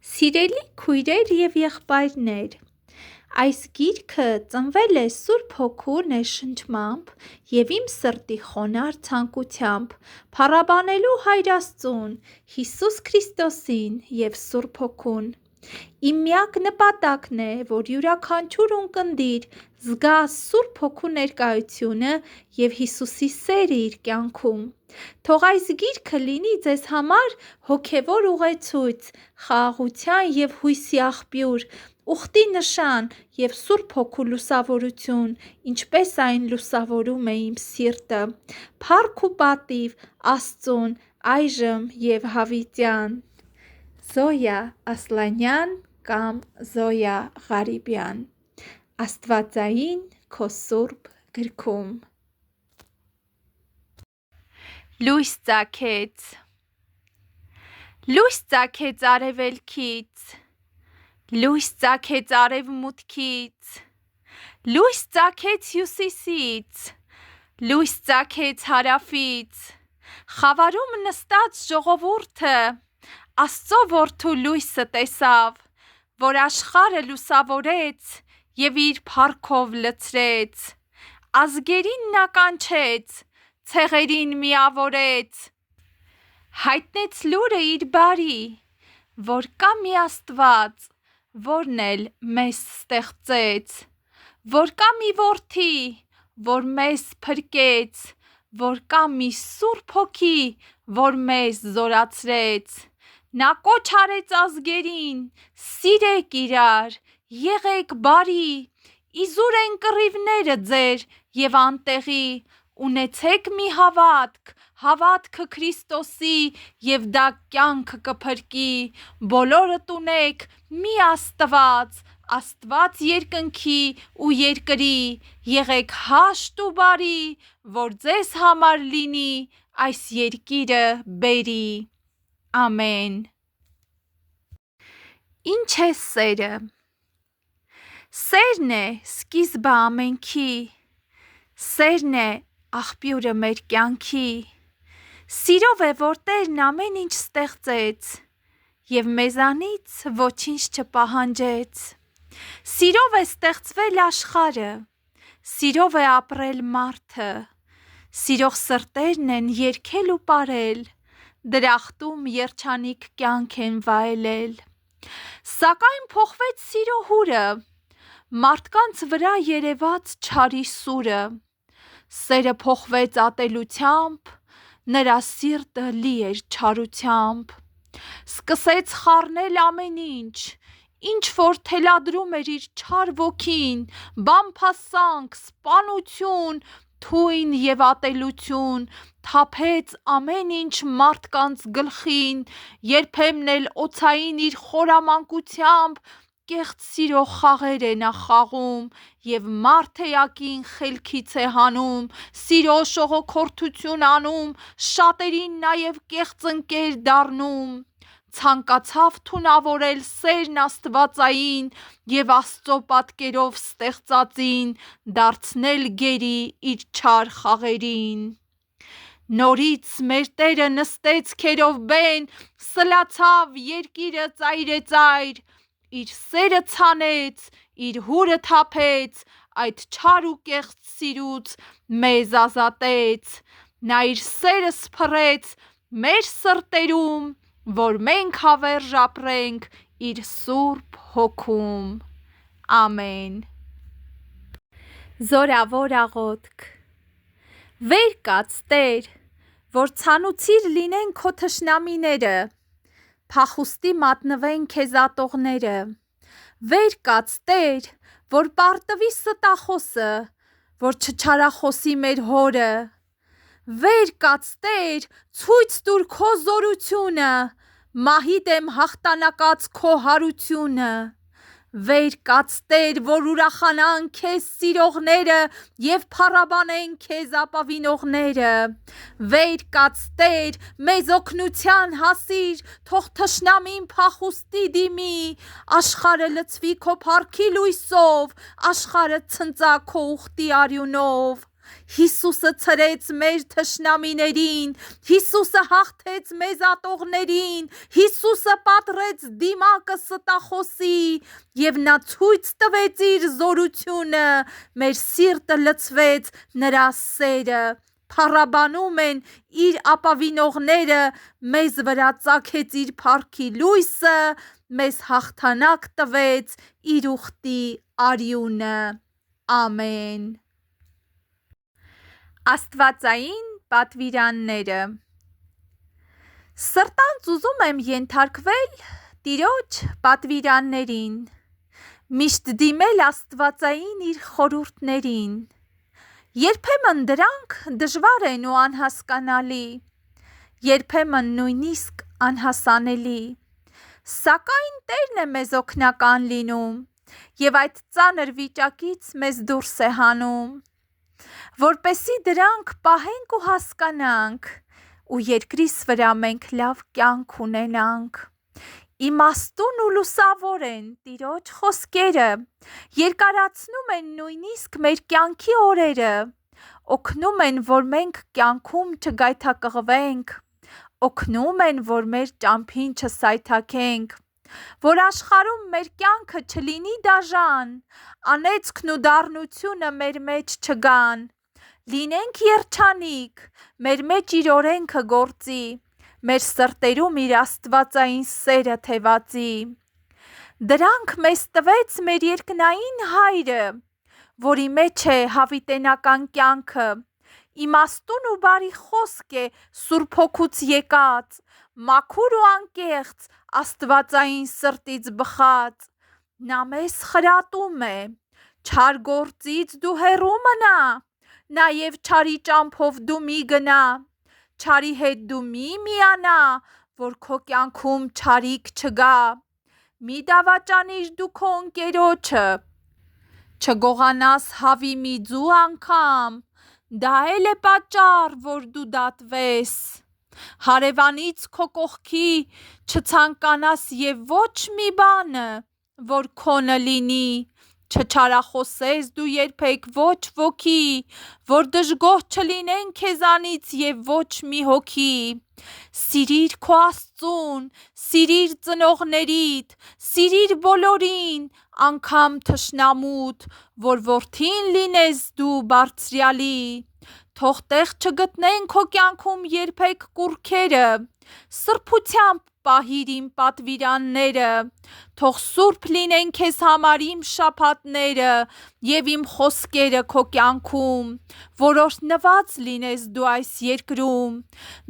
Սիրելի քույրեր և եղբայրներ, այս գիրքը ծնվել է Սուրբ Հոգու ներշնչմամբ և իմ սրտի խոնարհ ցանկությամբ փառաբանելու Հայր Աստծուն, Հիսուս Քրիստոսին և Սուրբ Հոգուն։ Իմ միակ նպատակն է, որ յուրաքանչյուր ունկնդիր զգա Սուրբ Հոգու ներկայությունը և Հիսուսի սերը իր կյանքում։ Թող այս գիրքը լինի ձեզ համար հոգևոր ուղեցույց, խաղաղության և հույսի աղբյուր, ուխտի նշան և Սուրբ Հոգու լուսավորություն, ինչպես այն լուսավորում է իմ սիրտը։ Փառք ու պատիվ Աստծուն այժմ և հավիտյան։ Զոյա Ասլանյան կամ Զոյա Ղարիբյան, Աստվածային քո սուրբ գրքում։ Լույս ծագեց։ Լույս ծագեց արևելքից, լույս ծագեց արևմուտքից, լույս ծագեց հյուսիսից, լույս ծագեց հարավից։ Խավարում նստած ժողովուրդը Աստծո որդու լույսը տեսավ, որ աշխարհը լուսավորեց և իր փառքով լցրեց։ Ազգերին նա կանչեց, ցեղերին միավորեց, հայտնեց լուրը իր բարի, որ կա մի Աստված, որն էլ մեզ ստեղծեց, որ կա մի Որդի, որ մեզ փրկեց, որ կա մի Սուրբ Հոգի, որ մեզ զորացրեց։ Նա կոչ արեց ազգերին. սիրեք իրար, եղեք բարի, իզուր են կռիվները ձեր և անտեղի, ունեցեք մի հավատք, հավատքը Քրիստոսի, և դա կյանքը կփրկի։ Բոլորդ ունեք մի Աստված, Աստված երկնքի ու երկրի, եղեք հաշտ ու բարի, որ ձեզ համար լինի այս երկիրը բերի։ Ամեն։ Ինչ է սերը։ Սերն է սկիզբը ամենքի, սերն է աղբյուրը մեր կյանքի։ Սիրով է, որ Տերն ամեն ինչ ստեղծեց և մեզանից ոչինչ չպահանջեց։ Սիրով է ստեղծվել աշխարհը, սիրով է ապրել մարդը, սիրող սրտերն են երգել ու պարել, դրախտում երջանիկ կյանք են վայելել։ Սակայն փոխվեց սիրո հուրը, մարդկանց վրա երևաց չարի սուրը։ Սերը փոխվեց ատելությամբ, նրա սիրտը լի էր չարությամբ։ Սկսեց խառնել ամեն ինչ, ինչ որ թելադրում էր իր չար ոգին, բամբասանք, սպանություն, թույն և ատելություն, թափեց ամեն ինչ մարդկանց գլխին, երբեմն էլ օձային իր խորամանկությամբ կեղծ սիրո խաղեր է նա խաղում և մարդ էակին խելքից է հանում, սիրո շողոքորթություն անում, շատերին նաև կեղծ ընկեր դառնում։ Ցանկացավ թունավորել սերն աստվածային և Աստծո պատկերով ստեղծածին դարձնել գերի իր չար խաղերին։ Նորից մեր Տերը նստեց քերով բեն, սլացավ երկիրը ծայրեծայր, իր սերը ցանեց, իր հուրը թափեց, այդ չար ու կեղծ սիրուց մեզ ազատեց։ Նա իր սերը սփռեց մեր սրտերում, որ մենք հավերժ ապրենք իր Սուրբ Հոգում։ Ամեն։ Զորավոր աղոթք։ Վեր կաց, Տեր, որ ցանուցիր լինեն քո թշնամիները, փախուստի մատնվեն քեզ ատողները։ Վեր կաց, Տեր, որ պարտվի ստախոսը, որ չչարախոսի մեր հորը։ Վեր կաց, Տեր, ցույց տուր քո զորությունը, մահի դեմ հաղթանակած քո հարությունը։ Վեր կաց, Տեր, որ ուրախանան քեզ սիրողները և փառաբանեն քեզ ապավինողները։ Վեր կաց, Տեր, մեզ օգնության հասիր, թող թշնամին փախուստի դիմի, աշխարհը լցվի քո փառքի լույսով, աշխարհը ցնծա քո ուխտի արյունով։ Հիսուսը ցրեց մեր թշնամիներին, Հիսուսը հաղթեց մեզ ատողներին, Հիսուսը պատռեց դիմակը ստախոսի, եւ նա ցույց տվեց իր զորությունը, մեր սիրտը լցվեց նրա սերը, փառաբանում են իր ապավինողները, մեզ վրա ծագեց իր փառքի լույսը, մեզ հաղթանակ տվեց իր ուխտի արյունը, ամեն։ Աստվածային պատվիրանները։ Սրտանց ուզում եմ ենթարկվել Տիրոջ պատվիրաններին, միշտ դիմել աստվածային իր խորհուրդներին։ Երբեմն դրանք դժվար են ու անհասկանալի, երբեմն նույնիսկ անհասանելի, սակայն Տերն է մեզ օգնական լինում եւ այդ ծանր վիճակից մեզ դուրս է հանում, որպեսզի դրանք պահենք ու հասկանանք ու երկրիս վրա մենք լավ կյանք ունենանք։ Իմաստուն ու լուսավոր են Տիրոջ խոսքերը, երկարացնում են նույնիսկ մեր կյանքի օրերը, օգնում են, որ մենք կյանքում չգայթակղվենք, օգնում են, որ մեր ճամփին չսայթաքենք, որ աշխարհում մեր կյանքը չլինի դաժան, անեծքն ու դառնությունը մեր մեջ չգան, լինենք երջանիկ, մեր մեջ իր օրենքը գործի, մեր սրտերում իր աստվածային սերը թևածի։ Դրանք մեզ տվեց մեր երկնային Հայրը, որի մեջ է հավիտենական կյանքը, իմաստուն ու բարի խոսք է Սուրբ Հոգուց եկած, մաքուր ու անկեղծ աստվածային սրտից բխած, նա մեզ խրատում է, չար գործից դու հեռու մնա, նաև չարի ճամփով դու մի գնա, չարի հետ դու մի միանա, որ քո կյանքում չարիք չգա, մի դավաճանիր դու քո ընկերոջը, չգողանաս հավի մի ձու անգամ, դա էլ է պատճառ, որ դու դատվես, հարևանից քո կողքի չցանկանաս եւ ոչ մի բանը, որ քոնը լինի, չչարախոսես դու երբեք ոչ ոքի, որ դժգոհ չլինեն քեզանից եւ ոչ մի հոգի, սիրիր քո Աստծուն, սիրիր ծնողներիդ, սիրիր բոլորին, անգամ թշնամուդ, որ որդին լինես դու Բարձրյալի, թող տեղ չգտնեն քո կյանքում երբեք կուռքերը, սրբությամբ պահիր իմ պատվիրանները, թող սուրբ լինեն քեզ համար իմ շաբաթները եւ իմ խոսքերը քո կյանքում, որ օրհնված լինես դու այս երկրում,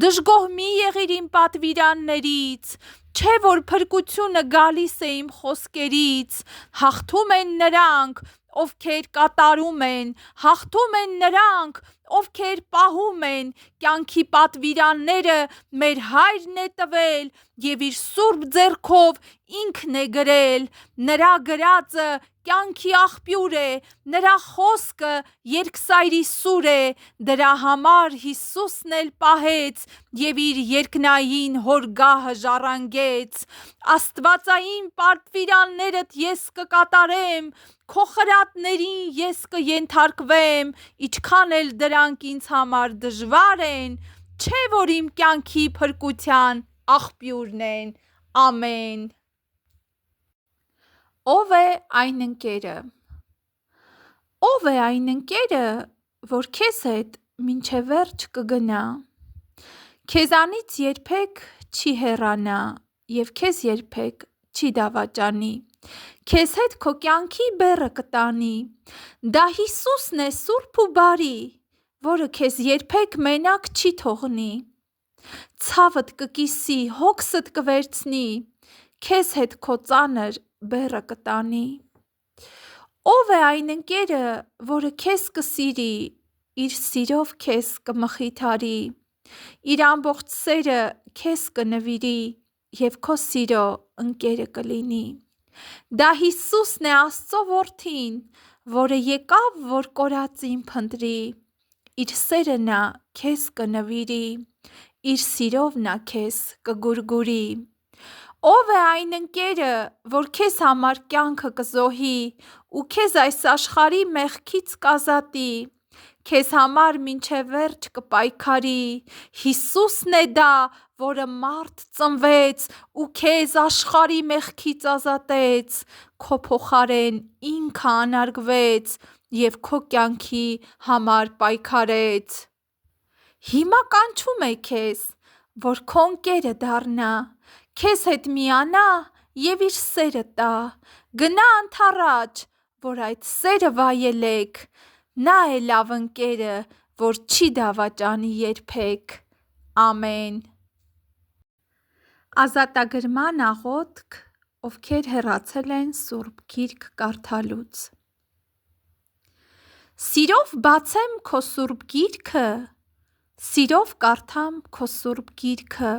դժգոհ մի եղիր իմ պատվիրաններից, չէ որ փրկությունը գալիս է իմ խոսքերից, հաղթում են նրանք, ովքեր կատարում են, հաղթում են նրանք, ովքեր պահում են, կյանքի պատվիրանները մեր Հայրն է տվել եւ իր սուրբ ձեռքով ինքն է գրել, նրա գրածը կյանքի աղբյուր է, նրա խոսքը երկսայրի սուր է, դրա համար Հիսուսն էլ պահեց եւ իր երկնային հոր գահը ժառանգեց, աստվածային պատվիրաններդ ես կկատարեմ, քո խրատներին ես կենթարկվեմ, ինչքան էլ դրանք ինձ համար դժվար են, չէ որ իմ կյանքի փրկության աղբյուրն են, ամեն։ Ով է այն ընկերը։ Ով է այն ընկերը, որ քեզ հետ մինչև վերջ կգնա, քեզանից երբեք չի հեռանա եւ քեզ երբեք չի դավաճանի, քեզ հետ քո կյանքի բեռը կտանի, դա Հիսուսն է սուրբ ու բարի, որը քեզ երբեք մենակ չի թողնի, ցավդ կկիսի, հոգսդ կվերցնի, քեզ հետ քո ծանր բեռը կտանի։ Ով է այն ընկերը, որը քեզ կսիրի, իր սիրով քեզ կմխիթարի, իր ամբողջ սերը քեզ կնվիրի եւ քո սիրո ընկերը կլինի։ Դա Հիսուսն է Աստծո որդին, որը եկավ, որ կորածին փնտրի, իր սերը նա քեզ կնվիրի, իր սիրով նա քեզ կգուրգուրի։ Ով է այն ընկերը, որ քեզ համար կյանքը կզոհի ու քեզ այս աշխարհի մեղքից կազատի, քեզ համար մինչև վերջ կպայքարի։ Հիսուսն է դա, որը մարդ ծնվեց ու քեզ աշխարհի մեղքից ազատեց, քո փոխարեն ինքը անարգվեց և քո կյանքի համար պայքարեց։ Հիմա կանչում է քեզ, որ քո ընկերը դառնա, քեզ հետ միանա և իր սերը տա։ Գնա ընդառաջ, որ այդ սերը վայելեք։ Նա է լավ ընկերը, որ չի դավաճանի երբեք։ Ամեն։ Ազատագրման աղոթք, ովքեր հեռացել են Սուրբ Գիրք կարդալուց։ Սիրով բացեմ քո Սուրբ Գիրքը, սիրով կարդամ քո Սուրբ Գիրքը,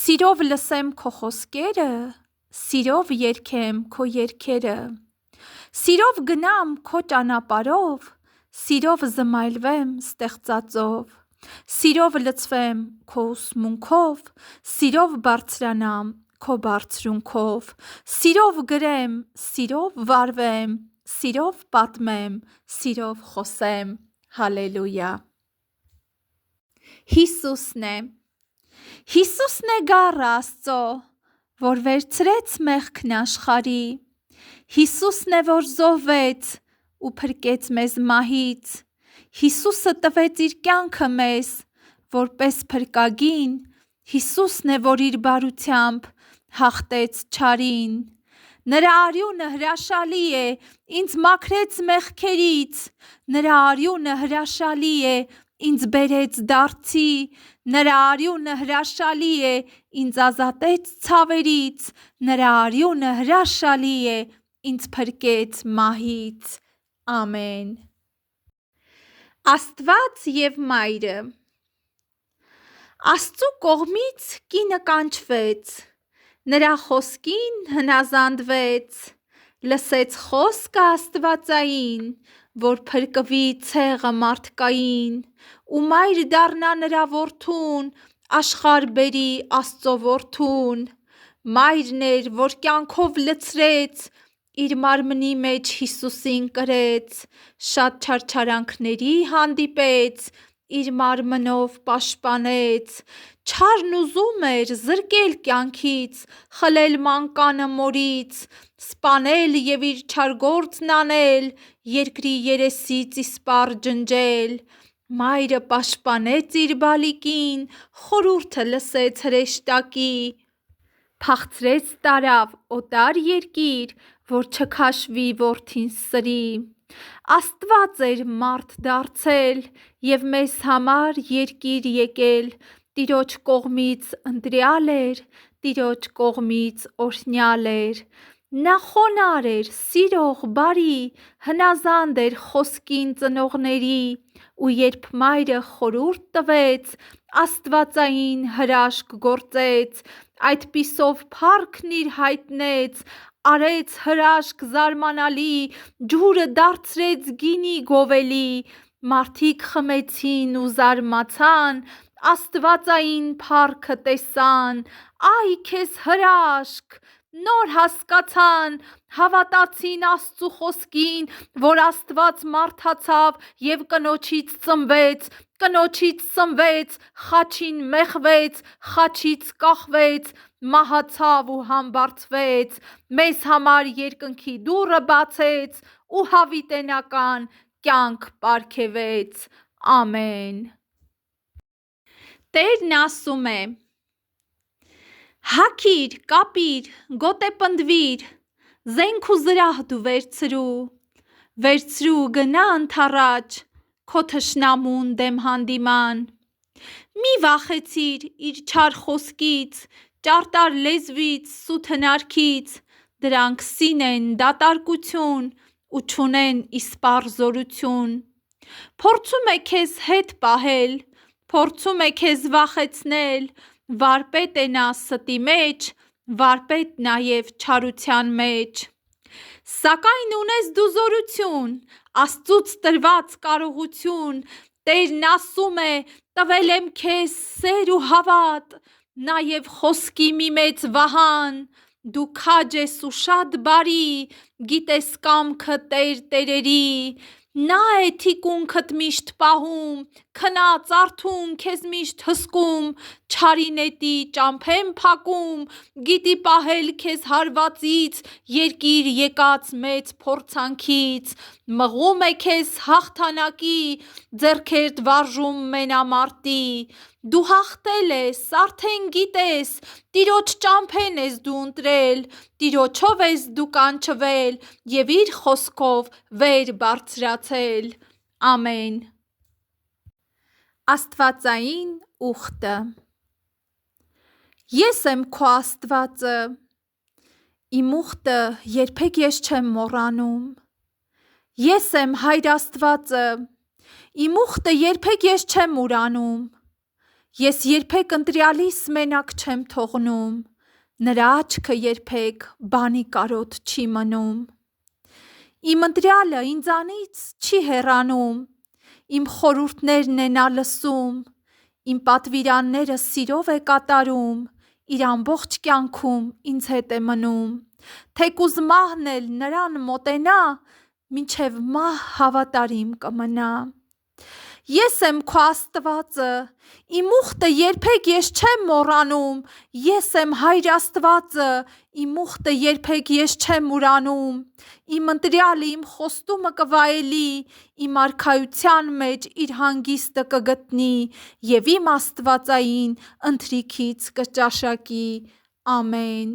սիրով լսեմ քո խոսքերը, սիրով երգեմ քո երգերը, սիրով գնամ քո ճանապարհով, սիրով զմայլվեմ ստեղծածով, սիրով լցվեմ քո ուսմունքով, սիրով բարձրանամ քո բարձրունքով, սիրով գրեմ, սիրով վարվեմ, սիրով պատմեմ, սիրով խոսեմ։ Հալելույա։ Հիսուսն է։ Հիսուսն է գառը Աստծո, որ վերցրեց մեղքն աշխարհի։ Հիսուսն է, որ զոհվեց ու փրկեց մեզ մահից։ Հիսուսը տվեց իր կյանքը մեզ, որպես փրկագին։ Հիսուսն է, որ իր բարությամբ հաղթեց չարին։ Նրա արյունը հրաշալի է, ինձ մաքրեց մեղքերից։ Նրա արյունը հրաշալի է, ինձ բերեց դարձի։ Նրա արյունը հրաշալի է, ինձ ազատեց ցավերից։ Նրա արյունը հրաշալի է, ինձ փրկեց մահից։ Ամեն։ Աստված և Մայրը։ Աստծու կողմից կինը կանչվեց, նրա խոսքին հնազանդվեց, լսեց խոսքը աստվածային, որ փրկվի ցեղը մարդկային, ու մայր դառնա նրա որդուն, աշխարհ բերի Աստծո որդուն։ Մայրն էր, որ կյանքով լցրեց, իր մարմնի մեջ Հիսուսին կրեց, շատ չարչարանքների հանդիպեց, իր մարմնով պաշտպանեց։ Չարն ուզում էր զրկել կյանքից, խլել մանկանը մորից, սպանել և իր չար գործն անել, երկրի երեսից իսպառ ջնջել։ Մայրը պաշտպանեց իր բալիկին, խորհուրդը լսեց հրեշտակի, փախցրեց տարավ օտար երկիր, որ չքաշվի որդին սրի։ Աստված էր մարդ դարձել և մեզ համար երկիր եկել, Տիրոջ կողմից ընտրյալ էր, Տիրոջ կողմից օրհնյալ էր։ Նա խոնարհ էր, սիրող, բարի, հնազանդ էր խոսքին ծնողների, ու երբ մայրը խորհուրդ տվեց, աստվածային հրաշք գործեց, այդպիսով փառքն իր հայտնեց, արեց հրաշք զարմանալի, ջուրը դարձրեց գինի գովելի։ Մարդիկ խմեցին ու զարմացան, աստվածային փառքը տեսան, այ քեզ հրաշք, նոր հասկացան, հավատացին Աստծու խոսքին, որ Աստված մարդացավ և կնոջից ծնվեց, կնոջից սնվեց, խաչին մեխվեց, խաչից կախվեց, մահացավ ու համբարձվեց, մեզ համար երկնքի դուռը բացեց ու հավիտենական կյանք պարգևեց։ Ամեն։ Տերն ասում է. հագիր, կապիր, գոտեպնդվիր, զենք ու զրահ դու վերցրու գնա ընդառաջ, քո թշնամուն դեմ հանդիման։ Մի վախեցիր իր չար խոսքից, ճարտար լեզվից, սուտ հնարքից, դրանք սին են, դատարկություն ու չունեն իսպառ զորություն։ Փորձում է քեզ հետ պահել, փորձում է քեզ վախեցնել, վարպետ է նա ստի մեջ, վարպետ նաև չարության մեջ։ Սակայն ունես դու զորություն, Աստծուց տրված կարողություն, Տերն ասում է. տվել եմ քեզ սեր ու հավատ, նաև խոսքի մի մեծ վահան, դու քաջ ես ու շատ բարի, գիտես կամքը Տեր տերերի, Նա է թիկունքդ միշտ պահում, քնած արթուն քեզ միշտ հսկում, չարի նետի ճամփեն փակում, գիտի պահել քեզ հարվածից, երկիր եկած մեծ փորձանքից, մղում է քեզ հաղթանակի, ձեռքերդ վարժում մենամարտի, դու հաղթել ես, արդեն գիտես, Տիրոջ ճամփեն ես դու ընտրել, Տիրոջով ես դու կանչվել և իր խոսքով վեր բարձրացել, ամեն։ Աստվածային ուխտը։ Ես եմ քո Աստվածը, իմ ուխտը երբեք ես չեմ մոռանում, ես եմ Հայր Աստվածը, իմ ուխտը երբեք ես չեմ ուրանում, ես երբեք ընտրյալիս մենակ չեմ թողնում, նրա աչքը երբեք բանի կարոտ չի մնում, իմ ընտրյալը ինձանից չի հեռանում, իմ խորհուրդներն է նա լսում, իմ պատվիրանները սիրով է կատարում, իր ամբողջ կյանքում ինձ հետ է մնում, թեկուզ մահն էլ նրան մոտենա, մինչև մահ հավատարիմ կմնա։ Ես եմ քո Աստվածը, իմ ուխտը երբեք ես չեմ մոռանում, ես եմ Հայր Աստվածը, իմ ուխտը երբեք ես չեմ ուրանում, իմ ընտրյալը իմ խոստումը կվայելի, իմ արքայության մեջ իր հանգիստը կգտնի և իմ աստվածային ընթրիքից կճաշակի, ամեն։